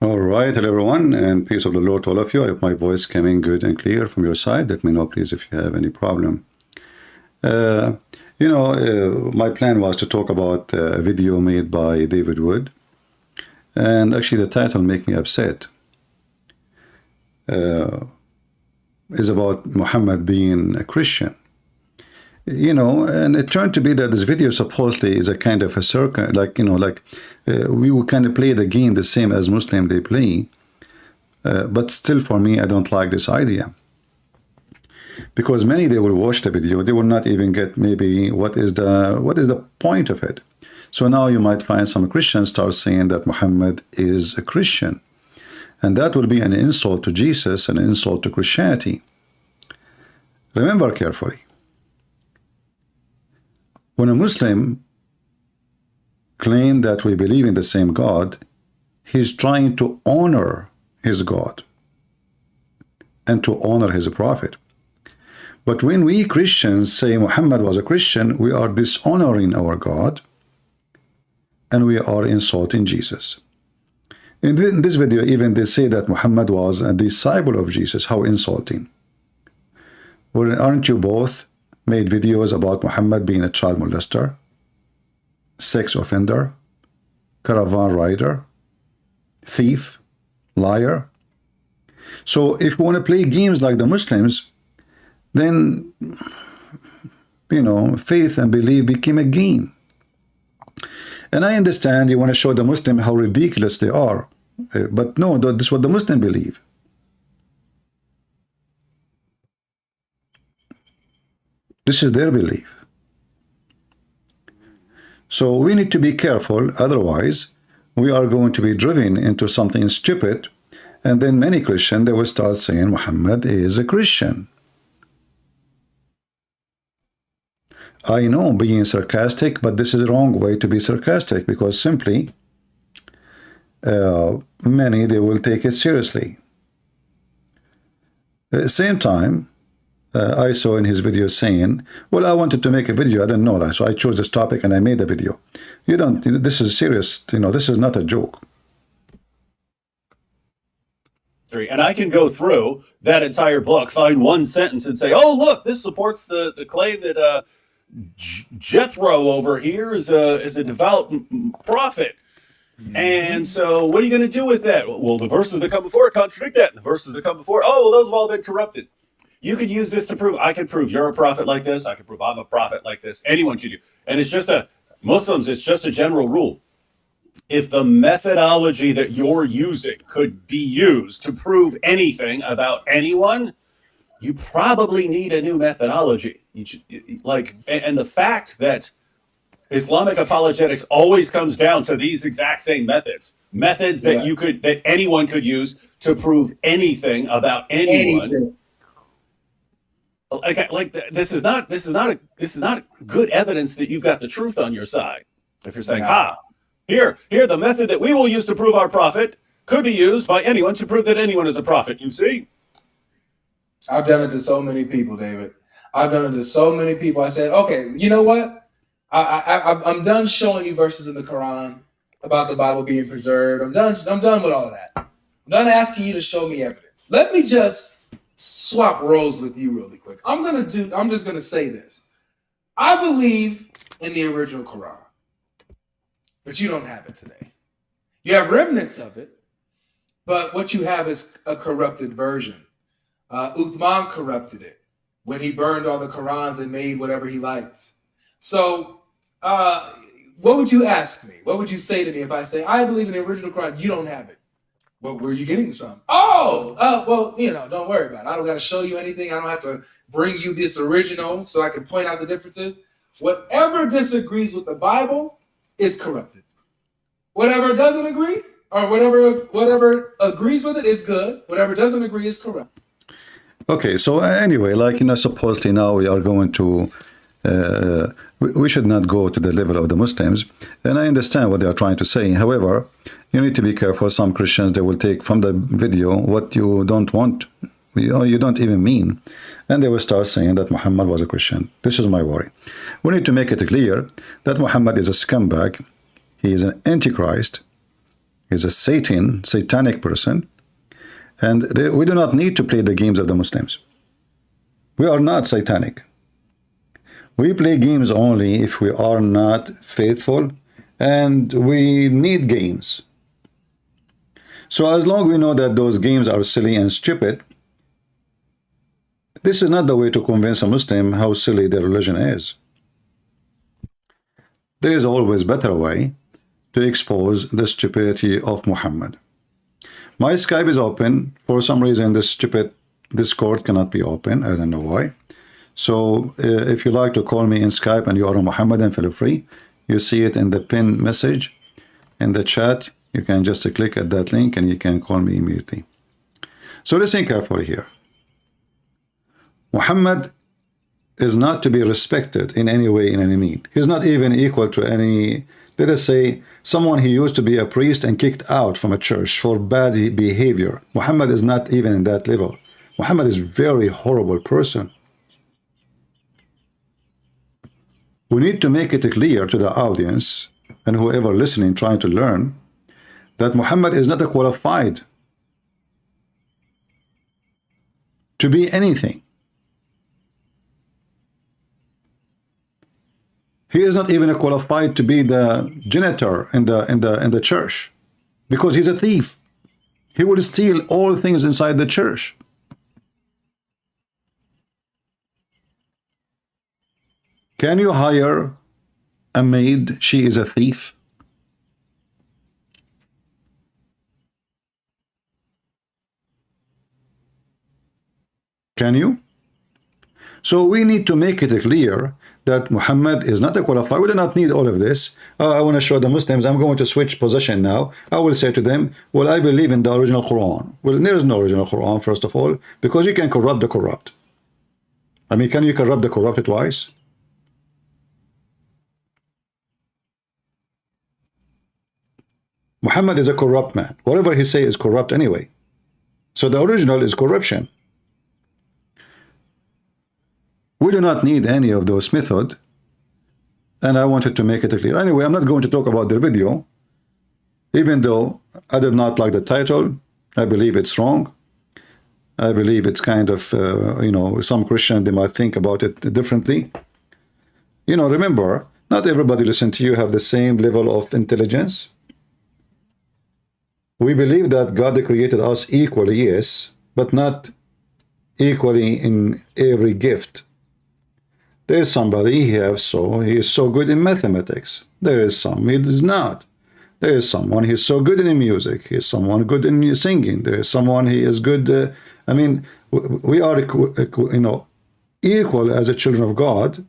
All right, hello everyone, and peace of the Lord to all of you. I hope my voice coming good and clear from your side. Let me know, please, if you have any problem. My plan was to talk about a video made by David Wood, and actually the title make me upset. Is about Muhammad being a Christian. And it turned to be that this video supposedly is a kind of a circle, we will kind of play the game the same as Muslim they play, but still for me, I don't like this idea. Because many, they will watch the video, they will not even get maybe what is the point of it. So now you might find some Christians start saying that Muhammad is a Christian, and that will be an insult to Jesus, an insult to Christianity. Remember carefully, when a Muslim claims that we believe in the same God, he's trying to honor his God and to honor his prophet. But when we Christians say Muhammad was a Christian, we are dishonoring our God and we are insulting Jesus. In this video, even they say that Muhammad was a disciple of Jesus. How insulting. Well, aren't you both made videos about Muhammad being a child molester, sex offender, caravan rider, thief, liar? So if you want to play games like the Muslims, then, faith and belief became a game. And I understand you want to show the Muslim how ridiculous they are, but no, this is what the Muslim believe. This is their belief. So we need to be careful, otherwise we are going to be driven into something stupid, and then many Christians, they will start saying Muhammad is a Christian. I know, being sarcastic, but this is the wrong way to be sarcastic, because simply many, they will take it seriously. At the same time, I saw in his video saying, well, I wanted to make a video, I didn't know that, so I chose this topic and I made the video. This is serious, this is not a joke. And I can go through that entire book, find one sentence and say, oh, look, this supports the claim that Jethro over here is a devout prophet. And so what are you going to do with that? Well, the verses that come before it contradict that. And the verses that come before it, oh, well, those have all been corrupted. You could use this to prove, I can prove you're a prophet like this. I can prove I'm a prophet like this. Anyone could do. And it's just Muslims, it's just a general rule. If the methodology that you're using could be used to prove anything about anyone, you probably need a new methodology. And the fact that Islamic apologetics always comes down to these exact same methods that that anyone could use to prove anything about anyone. This is not good evidence that you've got the truth on your side. If you're saying, here, the method that we will use to prove our prophet could be used by anyone to prove that anyone is a prophet. You see? I've done it to so many people, David. I've done it to so many people. I said, okay, you know what? I'm done showing you verses in the Quran about the Bible being preserved. I'm done with all of that. I'm done asking you to show me evidence. Let me just swap roles with you really quick. I'm just gonna say this. I believe in the original Quran, but you don't have it today. You have remnants of it, but what you have is a corrupted version. Uthman corrupted it when he burned all the Qurans and made whatever he likes. So what would you ask me? What would you say to me if I say, I believe in the original Quran, you don't have it? What were you getting this from? Well, don't worry about it. I don't got to show you anything. I don't have to bring you this original so I can point out the differences. Whatever disagrees with the Bible is corrupted. Whatever doesn't agree, or whatever agrees with it is good. Whatever doesn't agree is corrupt. Okay, so anyway, supposedly now we are going to we should not go to the level of the Muslims, and I understand what they are trying to say. However, you need to be careful. Some Christians, they will take from the video what you don't want, you don't even mean, and they will start saying that Muhammad was a Christian. This is my worry. We need to make it clear that Muhammad is a scumbag, He is an antichrist. He's a satanic person. And we do not need to play the games of the Muslims. We are not satanic. We play games only if we are not faithful, and we need games. So as long as we know that those games are silly and stupid, this is not the way to convince a Muslim how silly their religion is. There is always a better way to expose the stupidity of Muhammad. My Skype is open. For some reason, this stupid Discord cannot be open. I don't know why. So if you like to call me in Skype and you are a Muhammadan, feel free. You see it in the pinned message in the chat. You can just click at that link and you can call me immediately. So listen carefully here. Muhammad is not to be respected in any way, in any mean. He's not even equal to any, let us say, someone who used to be a priest and kicked out from a church for bad behavior. Muhammad is not even in that level. Muhammad is a very horrible person. We need to make it clear to the audience and whoever listening trying to learn that Muhammad is not qualified to be anything. He is not even qualified to be the janitor in the church, because he's a thief. He will steal all things inside the church. Can you hire a maid? She is a thief. Can you? So we need to make it clear that Muhammad is not a qualified. We do not need all of this. I want to show the Muslims. I'm going to switch position now. I will say to them, well, I believe in the original Quran. Well, there is no original Quran, first of all, because you can corrupt the corrupt. I mean, can you corrupt the corrupt twice? Muhammad is a corrupt man. Whatever he say is corrupt anyway. So the original is corruption. We do not need any of those methods, and I wanted to make it clear. Anyway, I'm not going to talk about the video, even though I did not like the title. I believe it's wrong. I believe it's kind of, you know, some Christian, they might think about it differently. You know, remember, not everybody listen to you have the same level of intelligence. We believe that God created us equally, yes, but not equally in every gift. There is somebody he is so good in mathematics. There is some he is not. There is someone he is so good in music. He is someone good in singing. There is someone he is good. I mean, we are, you know, equal as a children of God,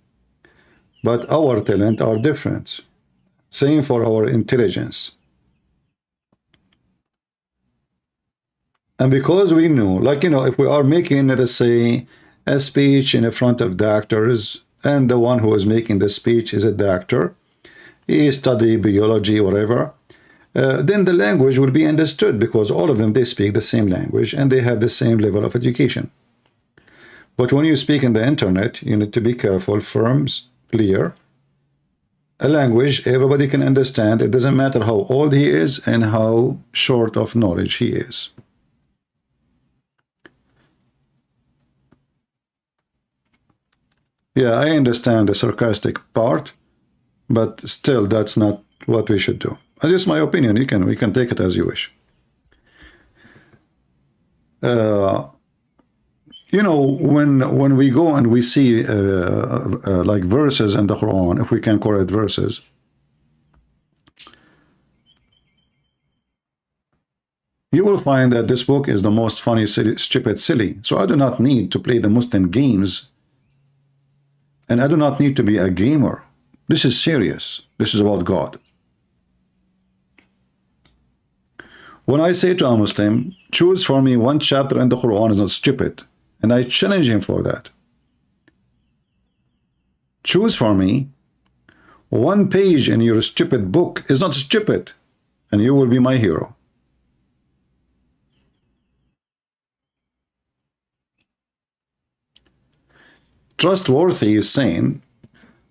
but our talent are different. Same for our intelligence. And because we knew, like, you know, if we are making, let us say, a speech in front of doctors, and the one who is making the speech is a doctor, he studied biology, whatever, then the language will be understood, because all of them, they speak the same language and they have the same level of education. But when you speak in the internet, you need to be careful, firm, clear. A language everybody can understand. It doesn't matter how old he is and how short of knowledge he is. Yeah, I understand the sarcastic part, but still, that's not what we should do. That's just my opinion. We can take it as you wish. You know, when we go and we see like verses in the Quran, if we can call it verses, you will find that this book is the most funny, stupid, silly. So I do not need to play the Muslim games. And I do not need to be a gamer. This is serious. This is about God. When I say to a Muslim, choose for me one chapter in the Quran is not stupid, and I challenge him for that. Choose for me one page in your stupid book is not stupid, and you will be my hero. Trustworthy is saying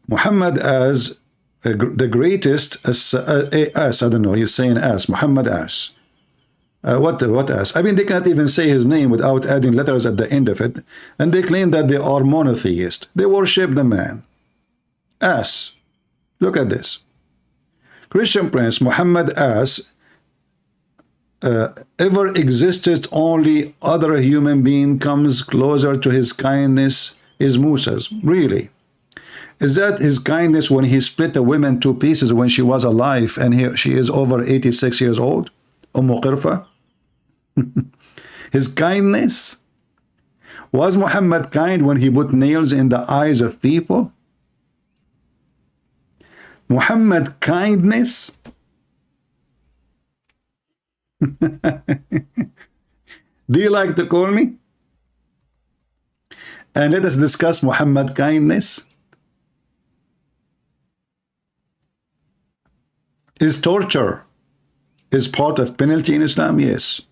Muhammad as the greatest as I don't know, he's saying as Muhammad as. What as? I mean, they cannot even say his name without adding letters at the end of it, and they claim that they are monotheist. They worship the man. As. Look at this. Christian Prince, Muhammad as ever existed, only other human being comes closer to his kindness is Musa's. Really? Is that his kindness when he split a woman two pieces when she was alive and she is over 86 years old? Qirfa? His kindness? Was Muhammad kind when he put nails in the eyes of people? Muhammad kindness? Do you like to call me? And let us discuss Muhammad kindness. Is torture is part of penalty in Islam? Yes.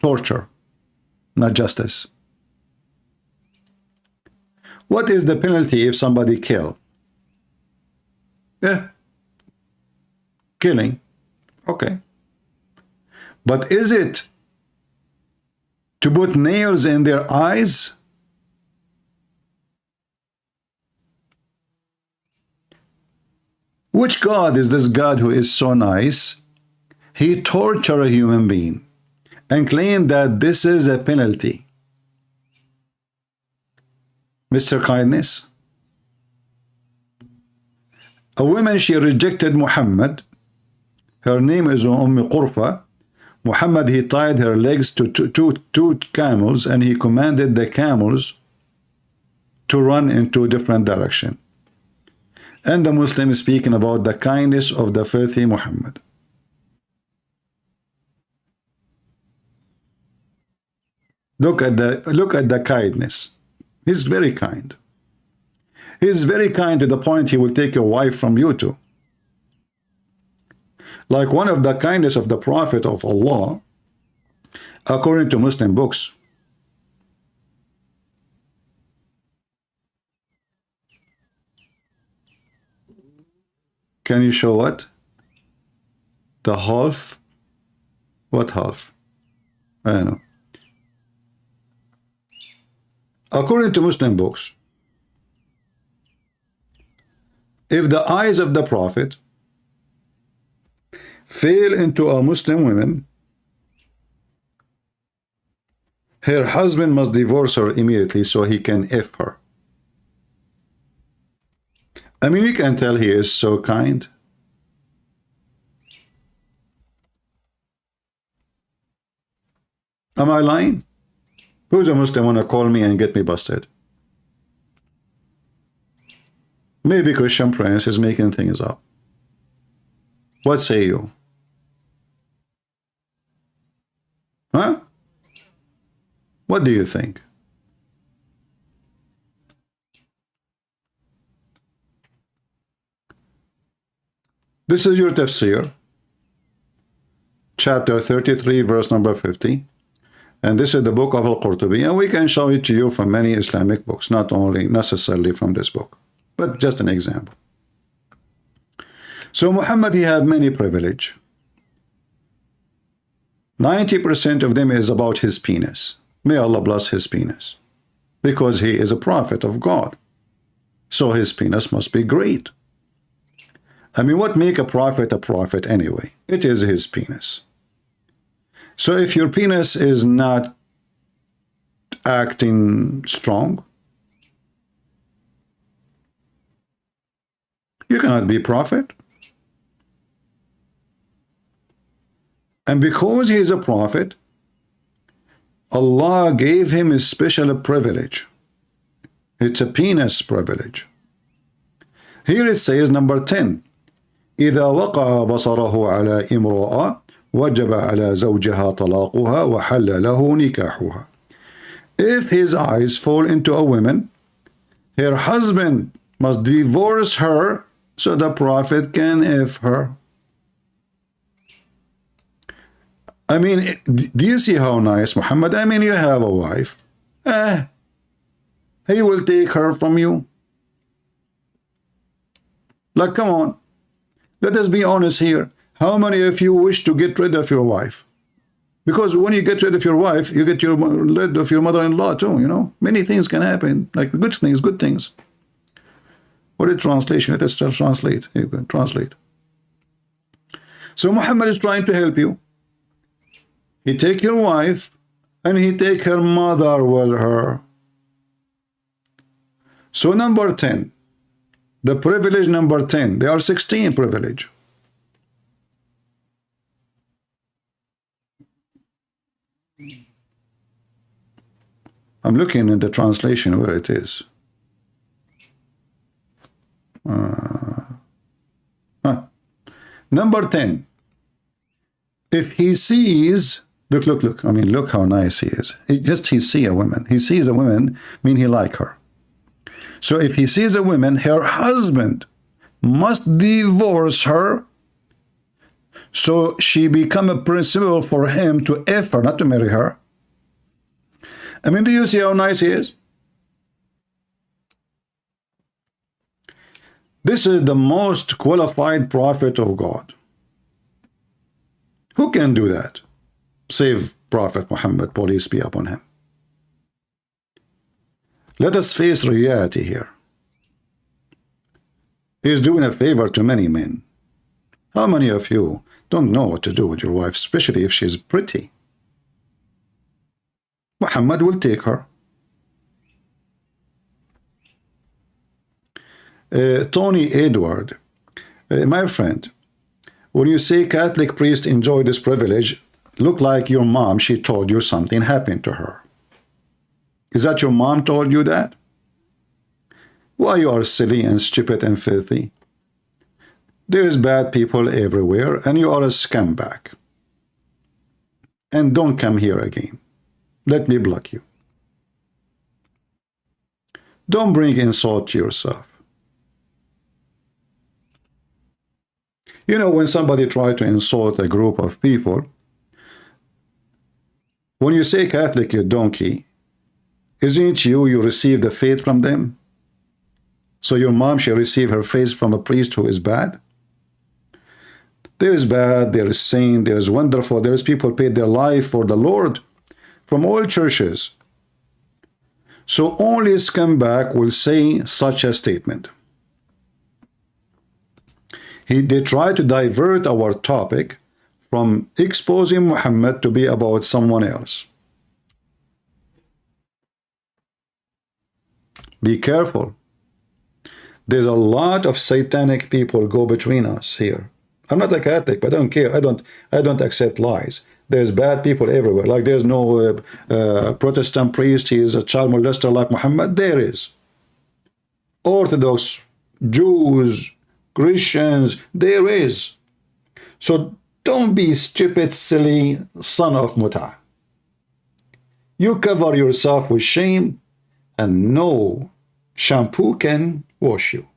Torture, not justice. What is the penalty if somebody kill? Yeah. Killing. Okay. But is it to put nails in their eyes? Which God is this God who is so nice? He tortured a human being and claimed that this is a penalty. Mr. Kindness. A woman, she rejected Muhammad. Her name is Qirfa. Muhammad, he tied her legs to two camels and he commanded the camels to run in two different directions. And the Muslim is speaking about the kindness of the filthy Muhammad. Look at the kindness. He's very kind. He's very kind to the point he will take your wife from you too. Like one of the kindness of the Prophet of Allah, according to Muslim books. Can you show what? The half? What half? I don't know. According to Muslim books, if the eyes of the Prophet fail into a Muslim woman, her husband must divorce her immediately so he can F her. I mean, you can tell he is so kind. Am I lying? Who's a Muslim want to call me and get me busted? Maybe Christian Prince is making things up. What say you? Huh? What do you think? This is your tafsir, chapter 33, verse number 50. And this is the book of Al-Qurtubi. And we can show it to you from many Islamic books, not only necessarily from this book, but just an example. So Muhammad, he had many privilege. 90% of them is about his penis. May Allah bless his penis. Because he is a prophet of God. So his penis must be great. I mean, what make a prophet anyway? It is his penis. So if your penis is not acting strong, you cannot be prophet. And because he is a prophet, Allah gave him a special privilege. It's a penis privilege. Here it says, number 10, إذا وقع بصره على امرأة وجب على زوجها طلاقها وحل له نكاحها. If his eyes fall into a woman, her husband must divorce her so the Prophet can F her. I mean, do you see how nice Muhammad? I mean, you have a wife. He will take her from you. Like, come on. Let us be honest here. How many of you wish to get rid of your wife? Because when you get rid of your wife, you get rid of your mother-in-law too, you know. Many things can happen, like good things. What is translation? Let us translate. You can translate. So Muhammad is trying to help you. He take your wife and he take her mother with her. So number 10, the privilege number 10, there are 16 privilege. I'm looking at the translation where it is. Number 10. If he sees, look, I mean, look how nice he is. He see a woman. He sees a woman, mean he like her. So if he sees a woman, her husband must divorce her, so she become a principle for him to F her, not to marry her. I mean, do you see how nice he is? This is the most qualified prophet of God. Who can do that? Save Prophet Muhammad, peace be upon him. Let us face reality here. He is doing a favor to many men. How many of you don't know what to do with your wife, especially if she's pretty? Muhammad will take her. Tony Edward, my friend, when you say Catholic priests enjoy this privilege, look like your mom, she told you something happened to her. Is that your mom told you that? Why you are silly and stupid and filthy? There is bad people everywhere and you are a scumbag. And don't come here again. Let me block you. Don't bring insult to yourself. You know, when somebody tries to insult a group of people, when you say Catholic, you donkey, isn't you receive the faith from them? So your mom shall receive her faith from a priest who is bad? There is bad, there is saint, there is wonderful, there is people paid their life for the Lord from all churches. So only a scumbag will say such a statement. They try to divert our topic from exposing Muhammad to be about someone else. Be careful. There's a lot of satanic people go between us here. I'm not a Catholic, but I don't care. I don't accept lies. There's bad people everywhere. Like there's no Protestant priest, he is a child molester like Muhammad. There is. Orthodox, Jews, Christians, there is. So don't be stupid, silly son of Muta. You cover yourself with shame and no shampoo can wash you.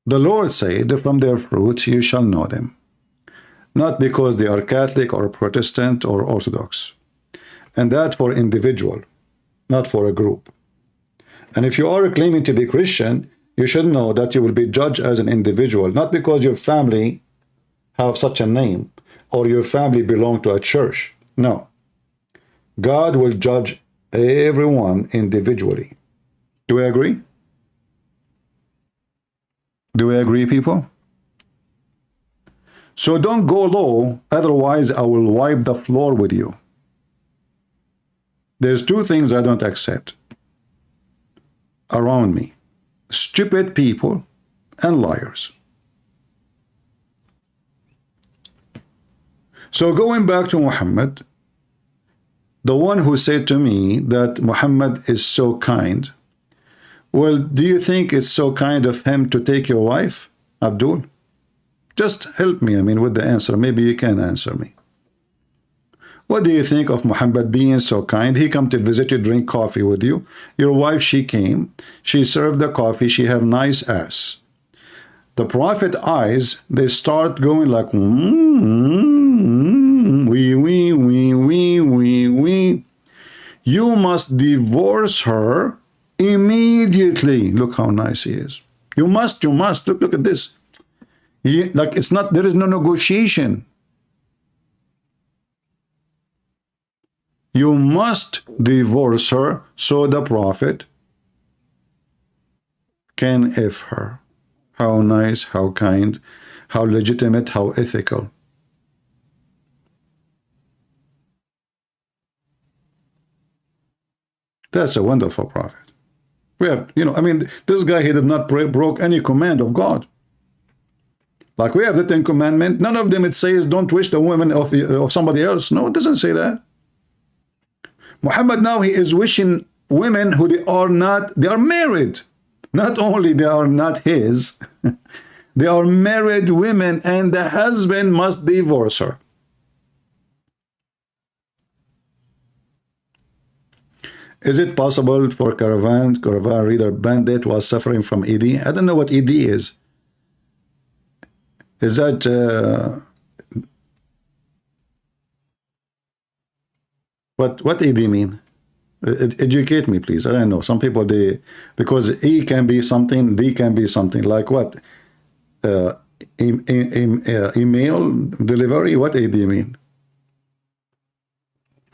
The Lord said, from their fruits you shall know them. Not because they are Catholic or Protestant or Orthodox. And that for individual, not for a group. And if you are claiming to be Christian, you should know that you will be judged as an individual, not because your family have such a name or your family belong to a church. No. God will judge everyone individually. Do we agree? Do we agree, people? So don't go low, otherwise I will wipe the floor with you. There's two things I don't accept around me: stupid people and liars. So going back to Muhammad, the one who said to me that Muhammad is so kind, well, do you think it's so kind of him to take your wife, Abdul? Just help me, with the answer. Maybe you can answer me. What do you think of Muhammad being so kind? He come to visit you, drink coffee with you. Your wife, she came. She served the coffee. She have nice ass. The Prophet eyes, they start going like, wee, wee, wee, wee, wee, wee. you must divorce her immediately. Look how nice he is. You must. Look at this. Like it's not, there is no negotiation. You must divorce her so the prophet can if her. How nice, how kind, how legitimate, how ethical. That's a wonderful prophet. We have, I mean, this guy, he did not broke any command of God. Like we have the 10 Commandments. None of them it says don't wish the woman of somebody else. No, it doesn't say that. Muhammad now, he is wishing women who they are married. Not only they are not his, they are married women, and the husband must divorce her. Is it possible for caravan reader bandit was suffering from ED? I don't know what ED is. Is that what ED mean? Educate me, please. I don't know. Some people, because E can be something, D can be something. Like what? Email delivery? What ED mean?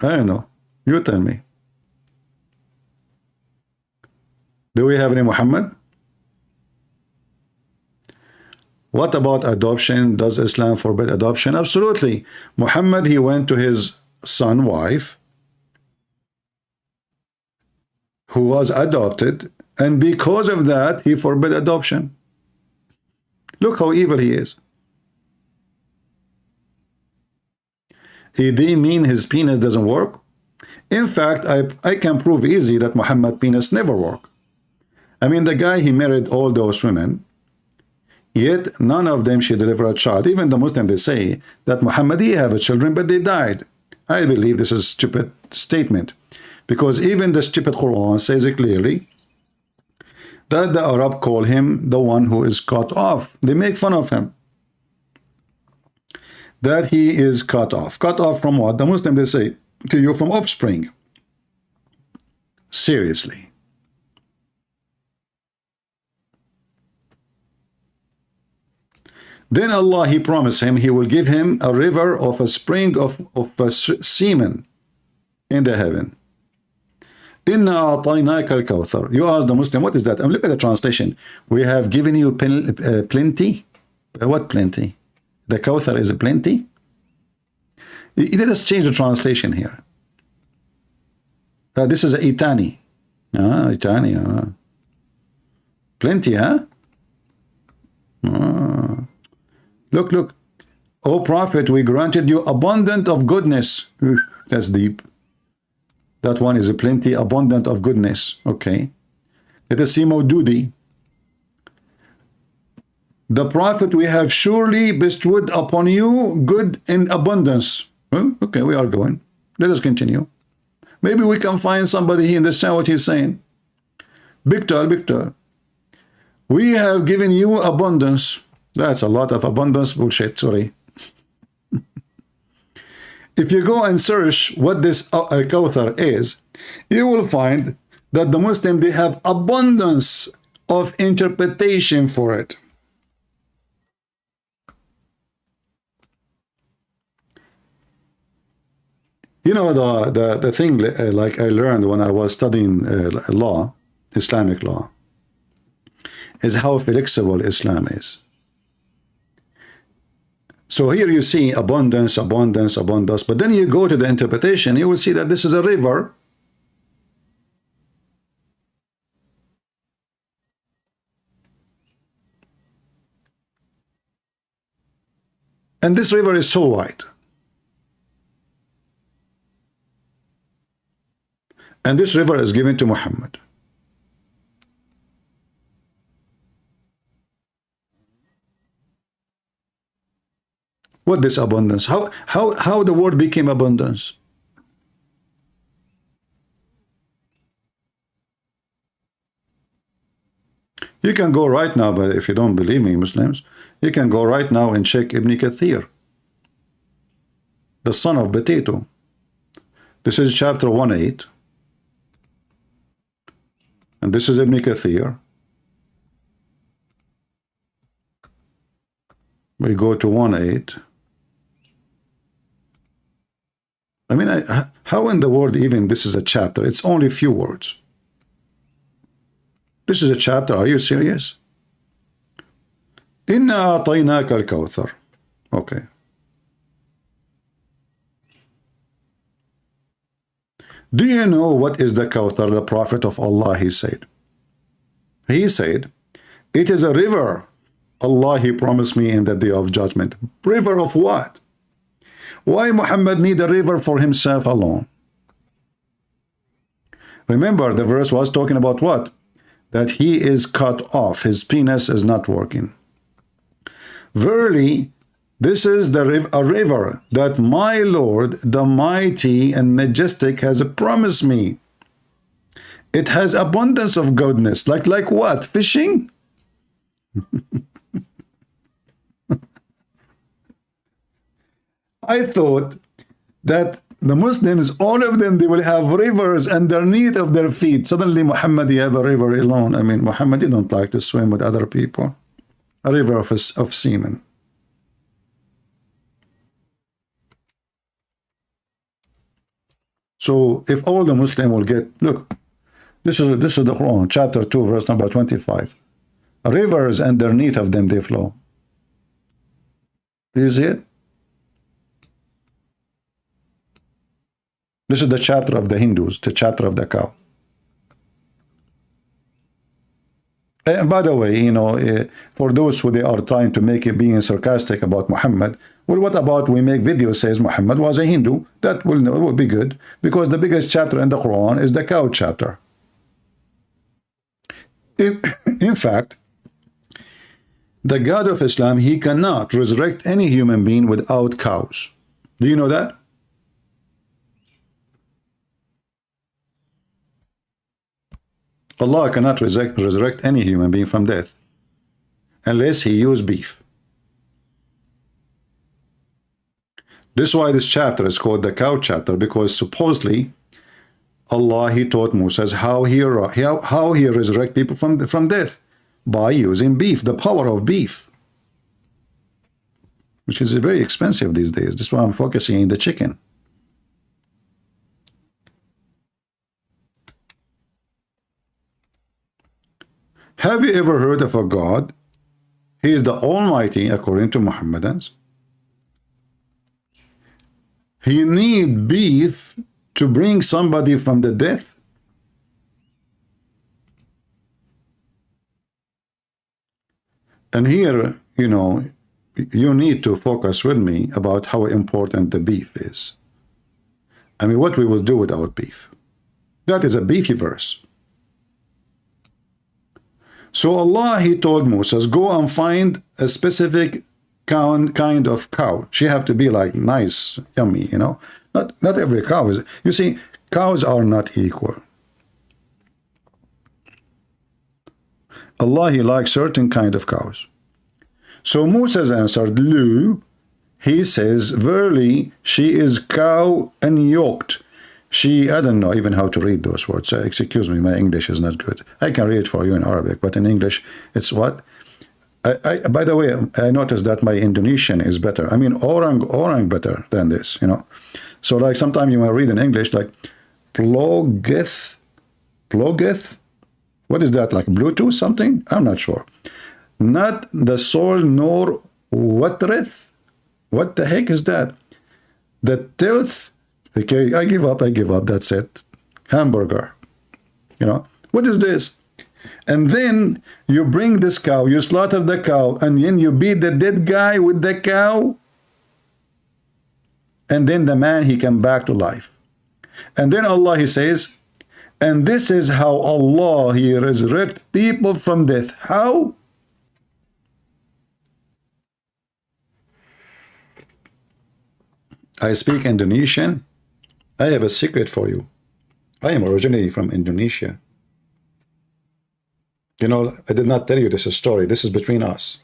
I don't know. You tell me. Do we have any Muhammad? What about adoption? Does Islam forbid adoption? Absolutely. Muhammad, he went to his son, wife, who was adopted, and because of that, he forbid adoption. Look how evil he is. ED mean his penis doesn't work? In fact, I can prove easy that Muhammad's penis never worked. I mean, the guy, he married all those women, yet none of them should deliver a child. Even the Muslim, they say that Muhammad, he have children, but they died. I believe this is a stupid statement, because even the stupid Quran says it clearly that the Arab call him the one who is cut off. They make fun of him, that he is cut off. Cut off from what? The Muslim, they say to you, from offspring. Seriously. Then Allah, he promised him, he will give him a river of a spring of semen in the heaven. Inna a'tainaka al-kawthar. You ask the Muslim, what is that? And look at the translation. We have given you plenty. What plenty? The Kawthar is a plenty? Let us change the translation here. This is a Itani. Itani. Plenty, huh? Look. O Prophet, we granted you abundant of goodness. That's deep. That one is a plenty, abundant of goodness. Okay. Let us see Maududi. The Prophet, we have surely bestowed upon you good in abundance. Okay, we are going. Let us continue. Maybe we can find somebody here understand what he's saying. Victor. We have given you abundance. That's a lot of abundance bullshit, sorry. If you go and search what this Kawthar is, you will find that the Muslim, they have abundance of interpretation for it. You know, the thing like I learned when I was studying law, Islamic law, is how flexible Islam is. So here you see abundance, but then you go to the interpretation, you will see that this is a river. And this river is so wide. And this river is given to Muhammad. What this abundance? How the word became abundance? You can go right now, but if you don't believe me, Muslims, you can go right now and check Ibn Kathir, the son of Potato. This is chapter 1:8. And this is Ibn Kathir. We go to 1:8. I mean, how in the world even this is a chapter? It's only a few words. This is a chapter. Are you serious? Inna a'tainaka al-kawthar. Okay. Do you know what is the Kawthar? The Prophet of Allah, he said. He said, it is a river. Allah, he promised me in the day of judgment. River of what? Why Muhammad need a river for himself alone? Remember, the verse was talking about what? That he is cut off. His penis is not working. Verily, this is a river that my Lord, the mighty and majestic, has promised me. It has abundance of goodness. Like what? Fishing? I thought that the Muslims, all of them, they will have rivers underneath of their feet. Suddenly, Muhammad, you have a river alone. I mean, Muhammad, you don't like to swim with other people. A river of semen. So if all the Muslim will get, look, this is the Quran, chapter 2, verse number 25. Rivers underneath of them they flow. Do you see it? This is the chapter of the Hindus, the chapter of the cow. And by the way, you know, for those who they are trying to make it being sarcastic about Muhammad, well, what about we make videos says Muhammad was a Hindu? That will be good, because the biggest chapter in the Quran is the cow chapter. In fact, the God of Islam, he cannot resurrect any human being without cows. Do you know that? Allah cannot resurrect any human being from death unless he used beef. This is why this chapter is called the cow chapter, because supposedly Allah, he taught Moses how he resurrect people from death by using beef, the power of beef, which is very expensive these days. This is why I'm focusing on the chicken. Have you ever heard of a God? He is the Almighty according to Muhammadans. He need beef to bring somebody from the death. And here, you know, you need to focus with me about how important the beef is. I mean, what we will do without beef. That is a beefy verse. So Allah, he told Moses, go and find a specific kind of cow. She have to be like nice, yummy, you know. Not every cow is. You see, cows are not equal. Allah, he likes certain kind of cows. So Moses answered, Lu, he says, verily, she is cow and yoked. I don't know even how to read those words. Excuse me, my English is not good. I can read for you in Arabic, but in English, it's what? By the way, I noticed that my Indonesian is better. I mean, orang better than this, you know. So like sometimes you might read in English like plogeth. What is that, like Bluetooth something? I'm not sure. Not the soul nor watreth. What the heck is that? The tilth. Okay, I give up, that's it. Hamburger. You know, what is this? And then you bring this cow, you slaughter the cow, and then you beat the dead guy with the cow. And then the man, he come back to life. And then Allah, he says, and this is how Allah, he resurrect people from death. How? I speak Indonesian. I have a secret for you. I am originally from Indonesia. You know, I did not tell you this story. This is between us.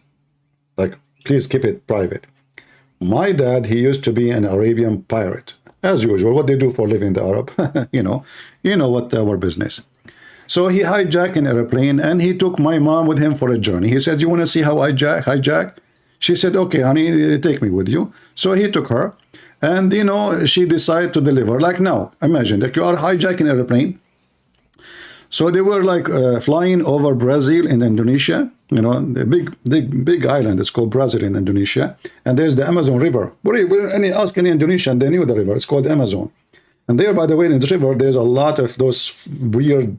Like, please keep it private. My dad, he used to be an Arabian pirate. As usual, what they do for living, the Arab. you know what our business. So he hijacked an airplane and he took my mom with him for a journey. He said, you want to see how I hijack? She said, okay, honey, take me with you. So he took her and, you know, she decided to deliver. Like now, imagine that you are hijacking an airplane. So they were like flying over Brazil in Indonesia, you know, the big island. It's called Brazil in Indonesia. And there's the Amazon River. Ask any Indonesian, they knew the river. It's called Amazon. And there, by the way, in the river, there's a lot of those weird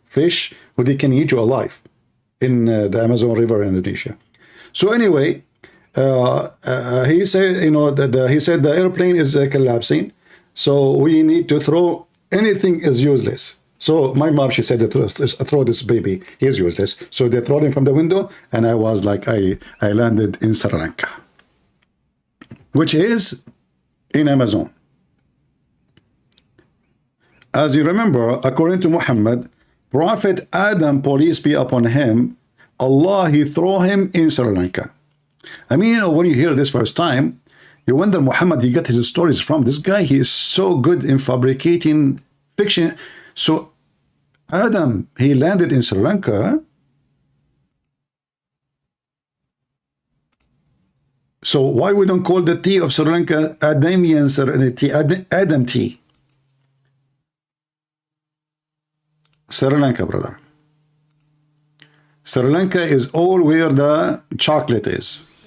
fish who they can eat you alive in the Amazon River in Indonesia. So anyway, he said, you know, that he said the airplane is collapsing. So we need to throw anything is useless. So my mom, she said, throw this baby, he's useless. So they throw him from the window, and I was like, I landed in Sri Lanka, which is in Amazon. As you remember, according to Muhammad, Prophet Adam, peace be upon him, Allah, he threw him in Sri Lanka. I mean, you know, when you hear this first time, you wonder, Muhammad, he got his stories from. This guy, he is so good in fabricating fiction. So Adam, he landed in Sri Lanka. So why we don't call the tea of Sri Lanka Adamian tea, Adam tea? Sri Lanka, brother. Sri Lanka is all where the chocolate is.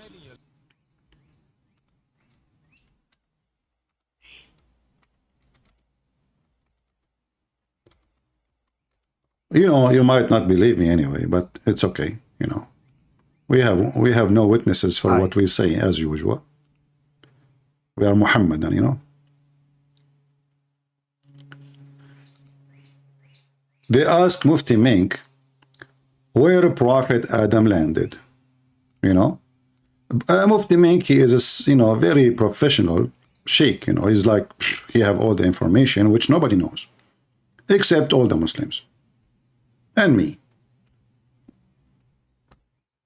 You know, you might not believe me anyway, but it's okay. You know, we have no witnesses for what we say as usual. We are Muhammadan, you know. They asked Mufti Menk where Prophet Adam landed. You know, Mufti Menk, he is a, you know, very professional sheikh. You know, he's like, he have all the information which nobody knows, except all the Muslims. And me,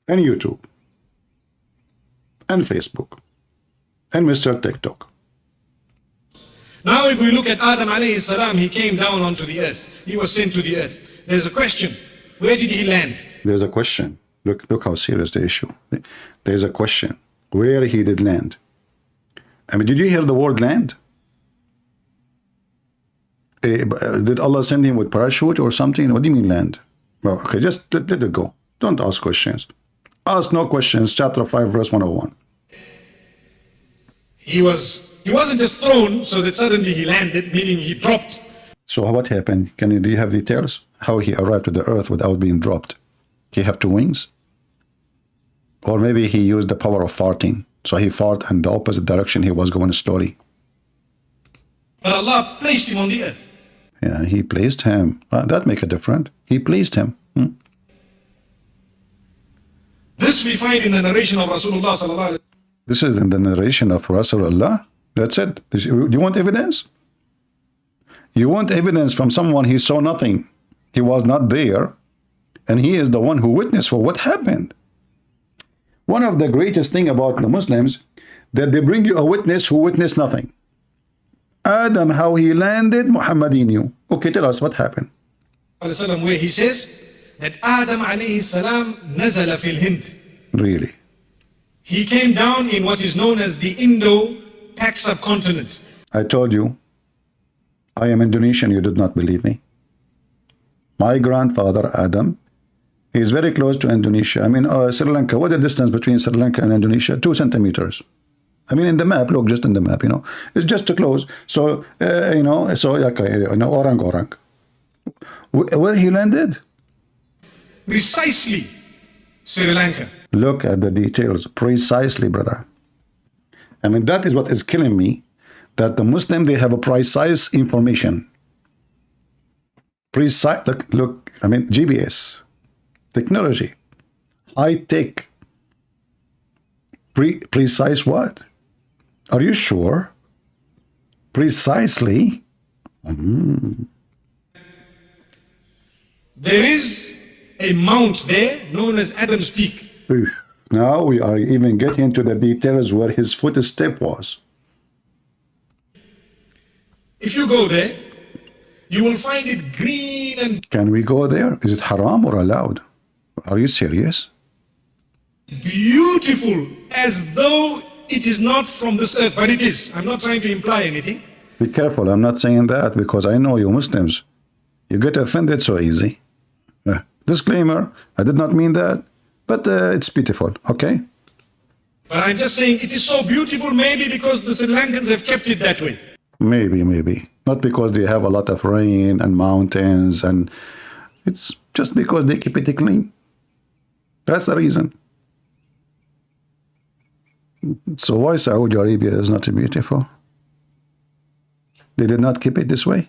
and YouTube, and Facebook, and Mr. TikTok. Now if we look at Adam alayhi salam, he came down onto the earth. He was sent to the earth. There's a question. Where did he land? There's a question. Look how serious the issue. There's a question. Where he did land. I mean, did you hear the word land? Did Allah send him with parachute or something? What do you mean land? Well, okay, just let it go. Don't ask questions. Ask no questions. Chapter 5, verse 101. He wasn't just thrown so that suddenly he landed, meaning he dropped. So what happened? Do you have details? How he arrived to the earth without being dropped? He have two wings? Or maybe he used the power of farting. So he farted in the opposite direction. He was going slowly. But Allah placed him on the earth. Yeah, he placed him. That make a difference. He placed him. This we find in the narration of Rasulullah sallallahu alaihi wasallam. This is in the narration of Rasulullah. That's it. Do you want evidence? You want evidence from someone he saw nothing. He was not there. And he is the one who witnessed for what happened. One of the greatest thing about the Muslims, that they bring you a witness who witnessed nothing. Adam, how he landed, Muhammad knew. Okay, tell us what happened. Where he says that Adam alayhi salam nazala fil Hind. Really? He came down in what is known as the Indo-Pak subcontinent. I told you, I am Indonesian, you did not believe me. My grandfather, Adam, he is very close to Indonesia. I mean, Sri Lanka, what is the distance between Sri Lanka and Indonesia? 2 centimeters. I mean, in the map, look, just in the map, you know, it's just too close. So, you know, so, okay, you know, orang. Where he landed? Precisely Sri Lanka. Look at the details, precisely, brother. I mean, that is what is killing me, that the Muslim, they have a precise information. Precise, look, I mean, GPS, technology, high tech, precise what? Are you sure? Precisely? There is a mount there known as Adam's Peak. Now we are even getting into the details where his footstep was. If you go there, you will find it green and Can we go there? Is it haram or allowed? Are you serious? beautiful as though it is not from this earth, but it is. I'm not trying to imply anything. Be careful. I'm not saying that because I know you Muslims. You get offended so easy. Disclaimer, I did not mean that, but it's beautiful, okay? But I'm just saying it is so beautiful, maybe because the Sri Lankans have kept it that way. Maybe. Not because they have a lot of rain and mountains, and it's just because they keep it clean. That's the reason. So why Saudi Arabia is not beautiful? They did not keep it this way.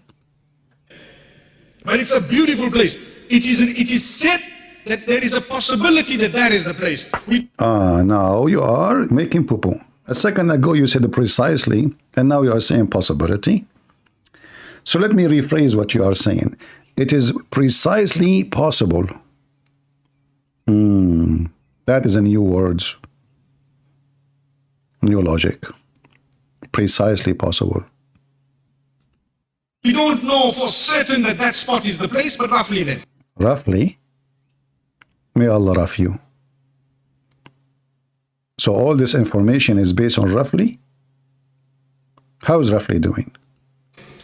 But it's a beautiful place. It is said that there is a possibility that that is the place. Now you are making poo-poo. A second ago you said precisely, and now you are saying possibility. So let me rephrase what you are saying. It is precisely possible. That is a new words. New logic. Precisely possible. We don't know for certain that that spot is the place, but roughly then. Roughly? May Allah rough you. So all this information is based on roughly? How is roughly doing?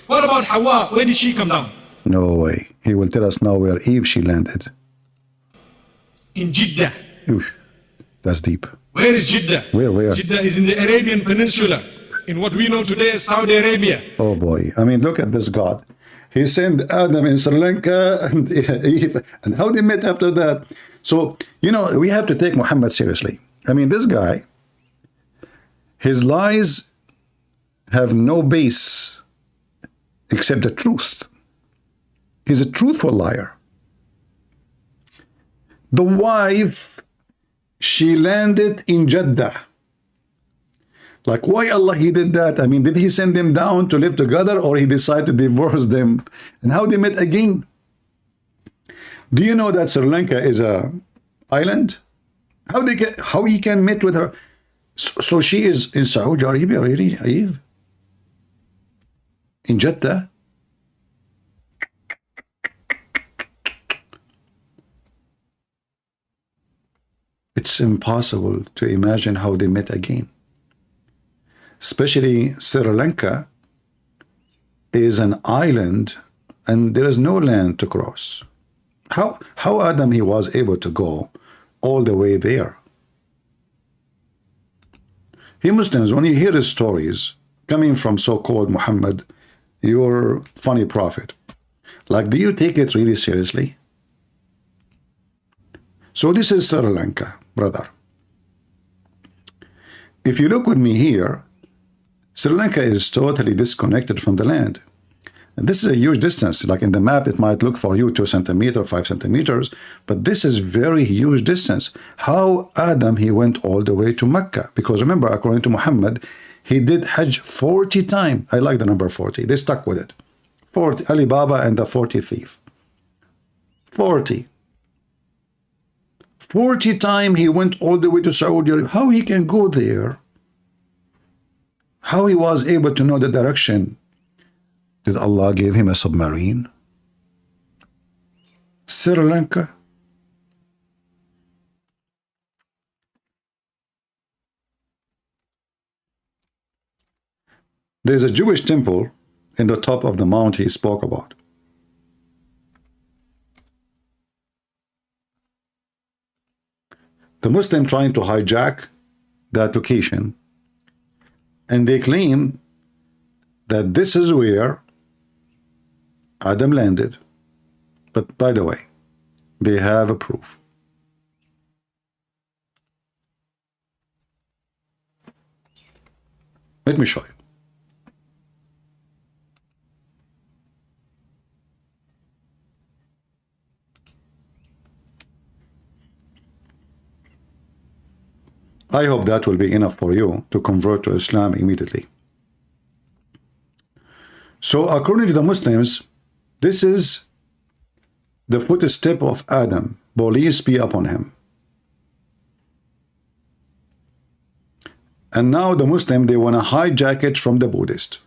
What about Hawa? Where did she come down? No way. He will tell us now where Eve she landed. In Jeddah. Oof, that's deep. Where is Jeddah? Where? Jeddah is in the Arabian Peninsula, in what we know today as Saudi Arabia. Oh boy. I mean, look at this God. He sent Adam in Sri Lanka and Eve. And how they met after that. So, you know, we have to take Muhammad seriously. I mean, this guy, his lies have no base except the truth. He's a truthful liar. The wife, she landed in Jeddah. Like, why Allah he did that? I mean, did he send them down to live together, or he decided to divorce them? And how they met again? Do you know that Sri Lanka is a island? How he can meet with her? So she is in Saudi Arabia, really, Eve? In Jeddah? It's impossible to imagine how they met again. Especially Sri Lanka is an island and there is no land to cross. How Adam he was able to go all the way there? You Muslims, when you hear the stories coming from so-called Muhammad, your funny prophet, like, do you take it really seriously? So this is Sri Lanka, brother. If you look with me here, Sri Lanka is totally disconnected from the land. And this is a huge distance. Like in the map, it might look for you 2 centimeters, 5 centimeters, but this is very huge distance. How Adam, he went all the way to Mecca? Because remember, according to Muhammad, he did Hajj 40 times. I like the number 40. They stuck with it. 40, Alibaba and the 40 thief. 40 times he went all the way to Saudi Arabia. How he can go there? How he was able to know the direction? Did Allah give him a submarine? Sri Lanka? There's a Jewish temple in the top of the mount he spoke about. The Muslim trying to hijack that location, and they claim that this is where Adam landed. But by the way, they have a proof. Let me show you. I hope that will be enough for you to convert to Islam immediately. So according to the Muslims, this is the footstep of Adam, peace be upon him. And now the Muslim, they want to hijack it from the Buddhist.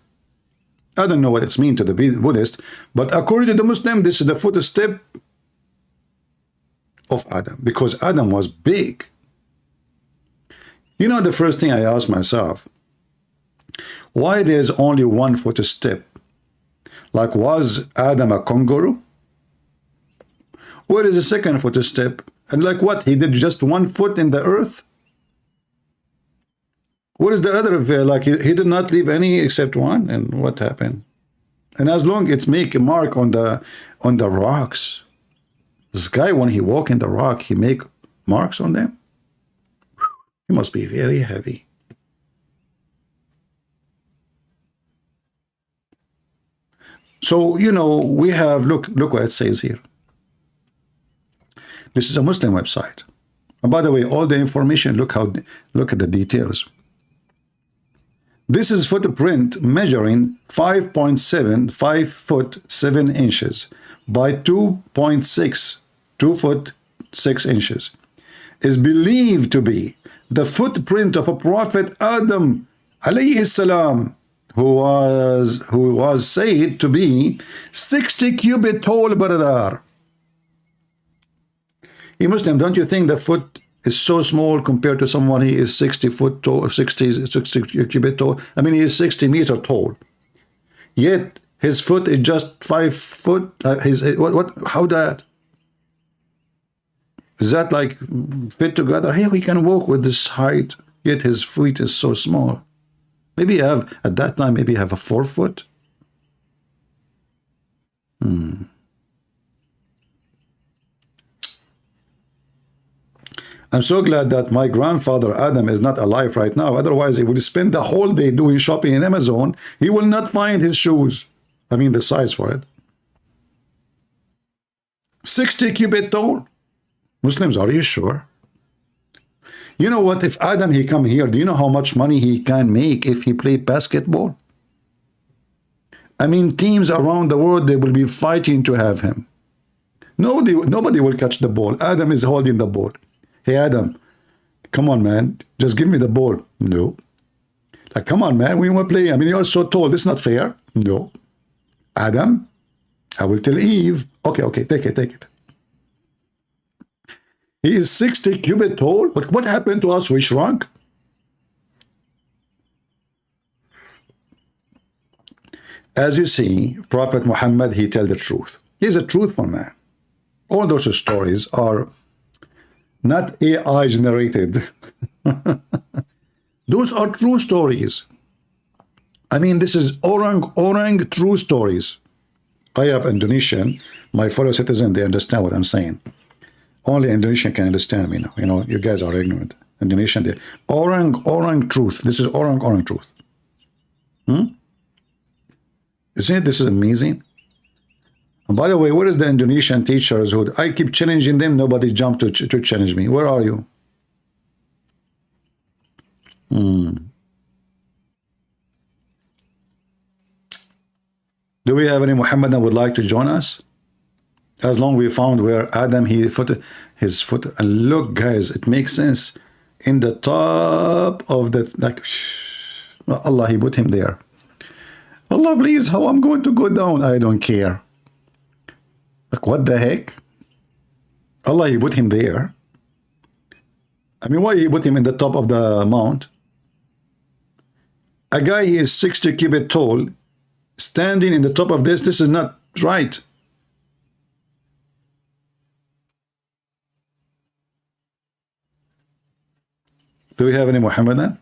I don't know what it's mean to the Buddhist, but according to the Muslim, this is the footstep of Adam, because Adam was big. You know, the first thing I asked myself, why there's only one footstep? Like, was Adam a kangaroo? Where is the second footstep? And like what? He did just 1 foot in the earth? What is the other? Like, he did not leave any except one. And what happened? And as long as it's make a mark on the rocks. This guy, when he walk in the rock, he make marks on them. He must be very heavy. So, you know, we have, look what it says here. This is a Muslim website. And by the way, all the information, look at the details. This is footprint measuring 5 foot 7 inches by 2.6, 2 foot 6 inches. Is believed to be the footprint of a prophet Adam alayhi salam, who was said to be 60 cubit tall, brother. You Muslim, don't you think the foot is so small compared to someone he is 60 foot tall, 60 cubit tall? I mean, he is 60 meter tall. Yet his foot is just 5 foot. How that? Is that like fit together? Hey, we can walk with this height, yet his feet is so small. Maybe you have, at that time, maybe you have a 4 foot. I'm so glad that my grandfather Adam is not alive right now. Otherwise, he would spend the whole day doing shopping in Amazon. He will not find his shoes. I mean, the size for it. 60 cubit tall. Muslims, are you sure? You know what? If Adam, he come here, do you know how much money he can make if he play basketball? I mean, teams around the world, they will be fighting to have him. Nobody will catch the ball. Adam is holding the ball. Hey, Adam, come on, man. Just give me the ball. No. Like, come on, man. We want to play. I mean, you're so tall. This is not fair. No. Adam, I will tell Eve. Okay, take it. He is 60 cubit tall. But what happened to us? We shrunk. As you see, Prophet Muhammad, he tell the truth. He's a truthful man. All those stories are not AI generated. Those are true stories. I mean, this is orang true stories. I have Indonesian. My fellow citizens, they understand what I'm saying. Only Indonesian can understand me now. You know, you guys are ignorant. Indonesian, they orang truth. This is orang truth. Isn't it? This is amazing. And by the way, where is the Indonesian teachers who I keep challenging them? Nobody jumped to challenge me. Where are you? Do we have any Muhammad that would like to join us? As long we found where Adam, his foot, and look, guys, it makes sense. In the top of the, like, Allah, he put him there. Allah, please, how I'm going to go down? I don't care. Like, what the heck? Allah, he put him there. I mean, why he put him in the top of the mount? A guy, he is 60 cubit tall, standing in the top of this is not right. Do we have any Muhammadan?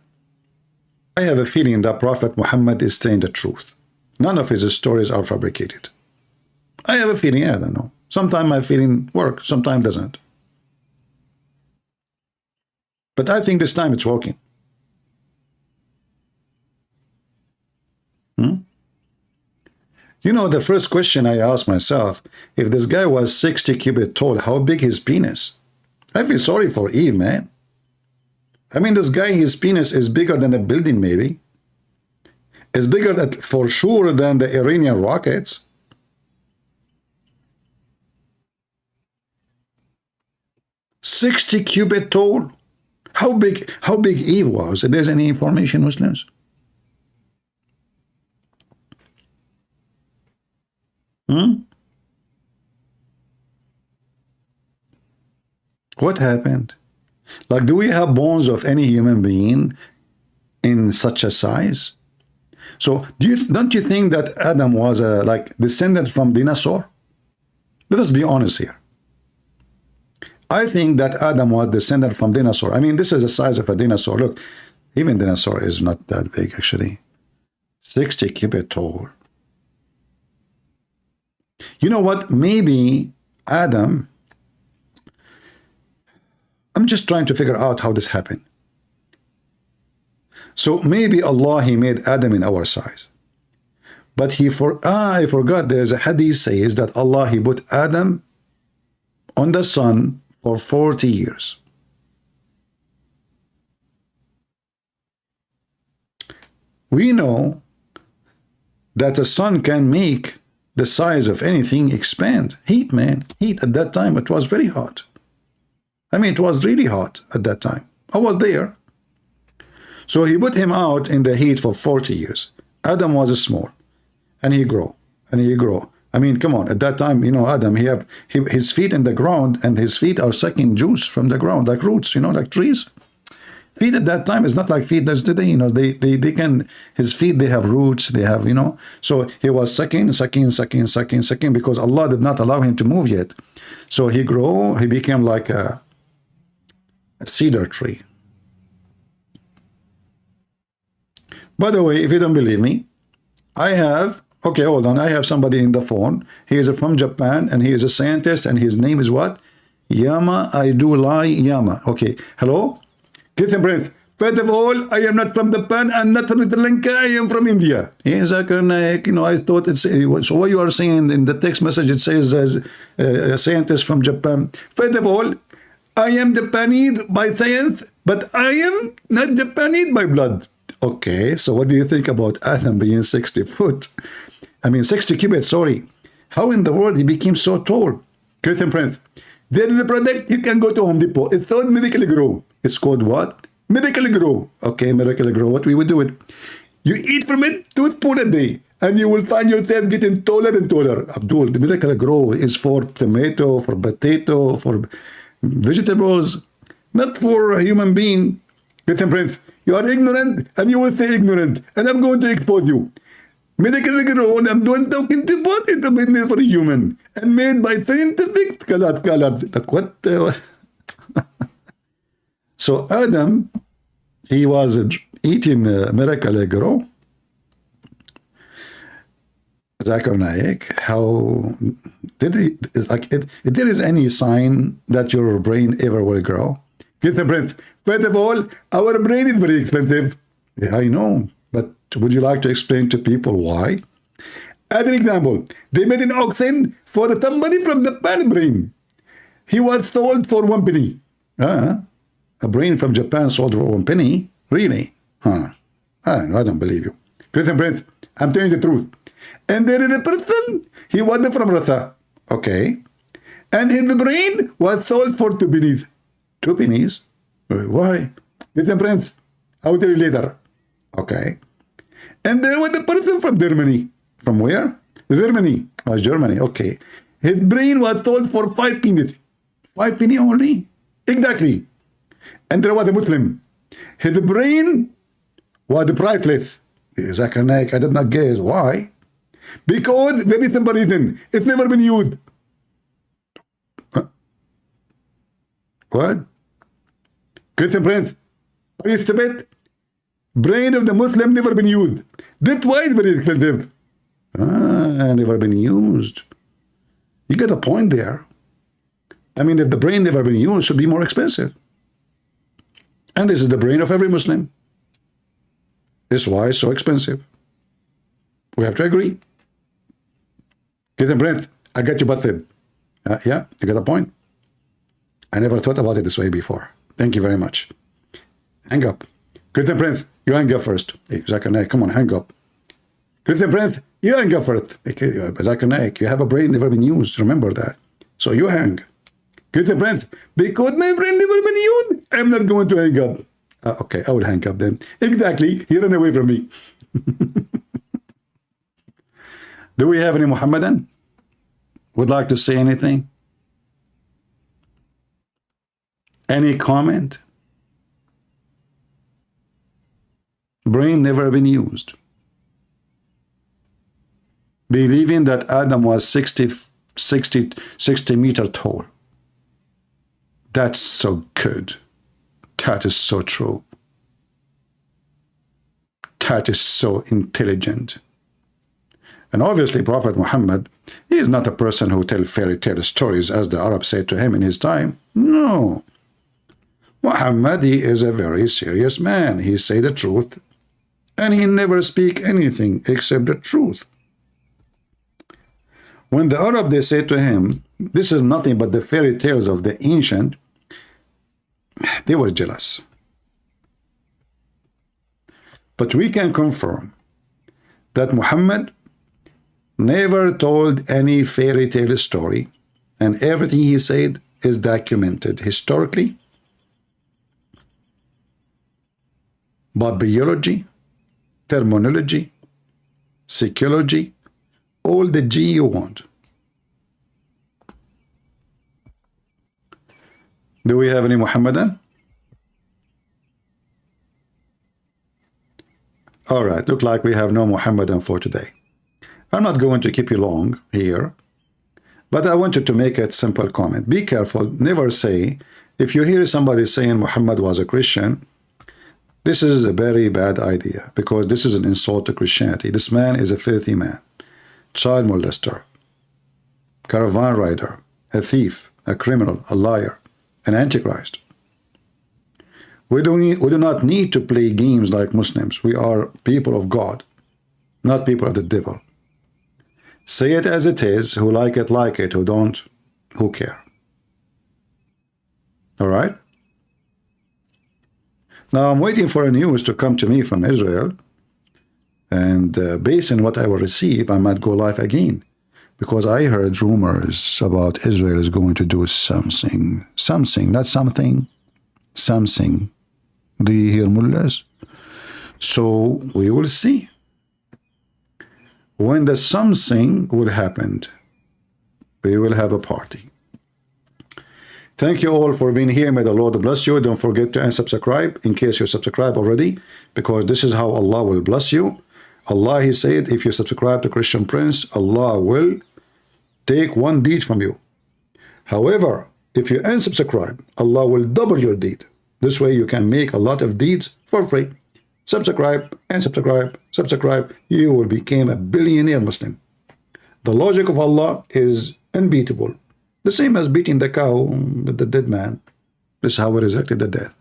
I have a feeling that Prophet Muhammad is saying the truth. None of his stories are fabricated. I have a feeling, I don't know. Sometimes my feeling works, sometimes doesn't. But I think this time it's working. You know, the first question I asked myself, if this guy was 60 cubit tall, how big his penis? I feel sorry for Eve, man. I mean, this guy, his penis is bigger than a building, maybe. It's bigger for sure than the Iranian rockets. "60 cubit tall." How big Eve was? If there's any information, Muslims? What happened? Like, do we have bones of any human being in such a size? So don't you think that Adam was a like descendant from dinosaur? Let us be honest here. I think that Adam was descendant from dinosaur. I mean, this is the size of a dinosaur. Look, even dinosaur is not that big actually. 60 cubit tall. You know what? Maybe Adam, I'm just trying to figure out how this happened. So maybe Allah, he made Adam in our size. But I forgot there's a hadith says that Allah, he put Adam on the sun for 40 years. We know that the sun can make the size of anything expand. Heat, man. Heat at that time, it was very hot. I mean, it was really hot at that time. I was there. So he put him out in the heat for 40 years. Adam was small. And he grew. And he grew. I mean, come on. At that time, you know, Adam, his feet in the ground, and his feet are sucking juice from the ground, like roots, you know, like trees. Feet at that time is not like feet that's today, you know, they can, his feet, they have roots, they have, you know. So he was sucking because Allah did not allow him to move yet. So he grew, he became like a cedar tree. By the way, if you don't believe me, okay, hold on. I have somebody in the phone. He is from Japan, and he is a scientist, and his name is what? Yama Aidulai Yama. Okay, hello? Get a breath. First of all, I am not from Japan, and not from Sri Lanka, I am from India. Yes, you know, I thought it's, so what you are saying in the text message, it says as a scientist from Japan. First of all, I am Japanese by science, but I am not Japanese by blood. Okay, so what do you think about Adam being 60 foot? I mean, 60 cubits, sorry. How in the world he became so tall? Christian Prince, there is a product you can go to Home Depot. It's called Miracle Grow. It's called what? Miracle Grow. Okay, Miracle Grow. What we would do it? You eat from it 2 spoons a day, and you will find yourself getting taller and taller. Abdul, the Miracle Grow is for tomato, for potato, for vegetables, not for a human being. Christian Prince, you are ignorant, and you will stay ignorant, and I'm going to expose you. Miracle Grow, I'm not talking about it, I'm made for a human, and made by scientific colored. Like what? So Adam, he was eating Miracle Grow. Zakir Naik, how did he, like, if there is any sign that your brain ever will grow? Get the Prince. First of all, our brain is very expensive. Yeah, I know, but would you like to explain to people why? As an example, they made an auction for somebody from the Japan brain. He was sold for 1 penny. A brain from Japan sold for 1 penny? Really? I don't believe you. Christian Prince, I'm telling you the truth. And there is a person, he was from Russia. Okay. And his brain was sold for 2 pennies. 2 pennies? Why? Christian Prince, I will tell you later. Okay. And there was a person from Germany. From where? Germany. Oh, Germany. Okay. His brain was sold for 5 pennies. 5 pennies only? Exactly. And there was a Muslim. His brain was priceless. Zakir Naik, I did not guess. Why? Because there is some reason. It's never been used. What? Christian Prince, are you stupid? Brain of the Muslim never been used. That's why it's very expensive. Never been used. You get a point there. I mean, if the brain never been used, it should be more expensive. And this is the brain of every Muslim. This is why it's so expensive. We have to agree. Christian Prince, I got you busted. Yeah, you got a point. I never thought about it this way before. Thank you very much. Hang up. Christian Prince, you hang up first. Hey, Zakir Naik, come on, hang up. Christian Prince, you hang up first. Hey, Zakir Naik, you have a brain never been used. Remember that. So you hang. Christian Prince, because my brain never been used, I'm not going to hang up. Okay, I will hang up then. Exactly. He ran away from me. Do we have any Muhammadan? would like to say anything? Any comment? Brain never been used. Believing that Adam was 60 meter tall. That's so good. That is so true. That is so intelligent. And obviously Prophet Muhammad, he is not a person who tells fairy tale stories as the Arabs said to him in his time. No. Muhammad, he is a very serious man. He say the truth. And he never speak anything except the truth. When the Arab, they say to him, this is nothing but the fairy tales of the ancient, they were jealous. But we can confirm that Muhammad never told any fairy tale story, and everything he said is documented historically, by biology, terminology, psychology, all the G you want. Do we have any Muhammadan? All right, look like we have no Muhammadan for today. I'm not going to keep you long here, but I wanted to make a simple comment. Be careful, never say, if you hear somebody saying Muhammad was a Christian, this is a very bad idea, because this is an insult to Christianity. This man is a filthy man, child molester, caravan rider, a thief, a criminal, a liar, an antichrist. We do not need to play games like Muslims. We are people of God, not people of the devil. Say it as it is. Who like it, who don't, who care. All right? Now I'm waiting for a news to come to me from Israel, and based on what I will receive, I might go live again, because I heard rumors about Israel is going to do something, not something, something. Do you hear, mullahs? So we will see. When the something will happen, we will have a party. Thank you all for being here. May the Lord bless you. Don't forget to unsubscribe in case you subscribe already, because this is how Allah will bless you. Allah, he said, if you subscribe to Christian Prince, Allah will take one deed from you. However, if you unsubscribe, Allah will double your deed. This way you can make a lot of deeds for free. Subscribe and subscribe, subscribe. You will become a billionaire Muslim. The logic of Allah is unbeatable. The same as beating the cow with the dead man. This is how we resurrected the death.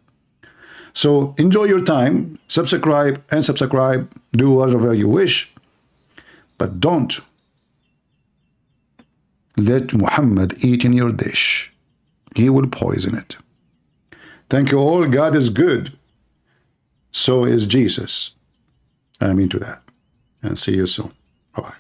So enjoy your time. Subscribe and subscribe. Do whatever you wish. But don't let Muhammad eat in your dish. He will poison it. Thank you all. God is good. So is Jesus. I'm into that. And see you soon. Bye-bye.